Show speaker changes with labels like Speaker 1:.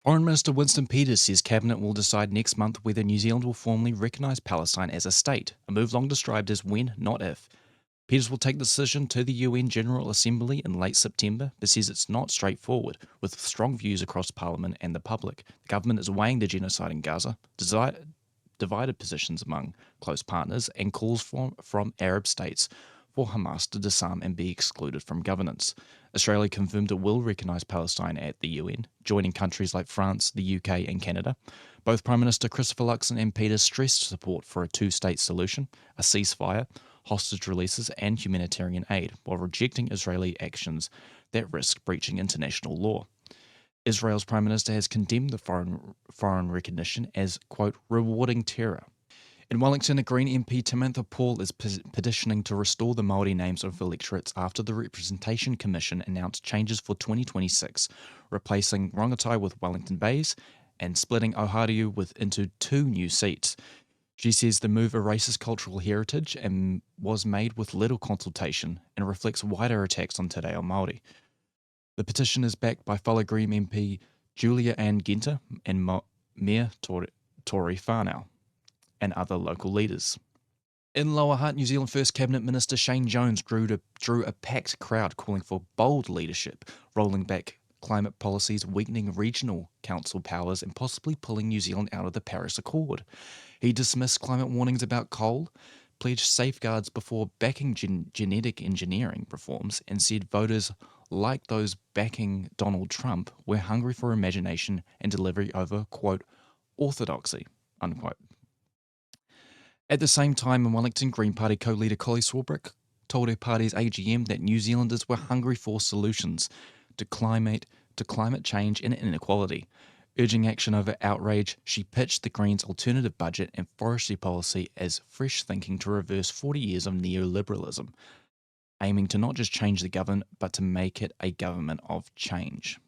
Speaker 1: Foreign Minister Winston says Cabinet will decide next month whether New Zealand will formally recognise Palestine as a state, a move long described as when, not if. Peters will take the decision to the UN General Assembly in late September, but says it's not straightforward, with strong views across Parliament and the public. The government is weighing the genocide in Gaza, divided positions among close partners, and calls from Arab states for Hamas to disarm and be excluded from governance. Australia confirmed it will recognise Palestine at the UN, joining countries like France, the UK, and Canada. Both Prime Minister Christopher Luxon and Peters stressed support for a two-state solution, a ceasefire, hostage releases, and humanitarian aid, while rejecting Israeli actions that risk breaching international law. Israel's Prime Minister has condemned the foreign recognition as, quote, rewarding terror. In Wellington, a Green MP, Tamatha Paul, is petitioning to restore the Māori names of electorates after the Representation Commission announced changes for 2026, replacing Rongotai with Wellington Bays and splitting Ohariu into two new seats. She says the move erases cultural heritage and was made with little consultation and reflects wider attacks on te reo Māori. The petition is backed by fellow Green MP Julia Ann Genter and Mayor Tory Whanau and other local leaders. In Lower Hutt, New Zealand First Cabinet Minister Shane Jones drew a packed crowd calling for bold leadership, rolling back climate policies, weakening regional council powers, and possibly pulling New Zealand out of the Paris Accord. He dismissed climate warnings about coal, pledged safeguards before backing genetic engineering reforms, and said voters, like those backing Donald Trump, were hungry for imagination and delivery over, quote, orthodoxy, unquote. At the same time, in Wellington, Green Party co-leader Collie Swarbrick told her party's AGM that New Zealanders were hungry for solutions to climate change and inequality. Urging action over outrage, she pitched the Greens' alternative budget and forestry policy as fresh thinking to reverse 40 years of neoliberalism, aiming to not just change the government, but to make it a government of change.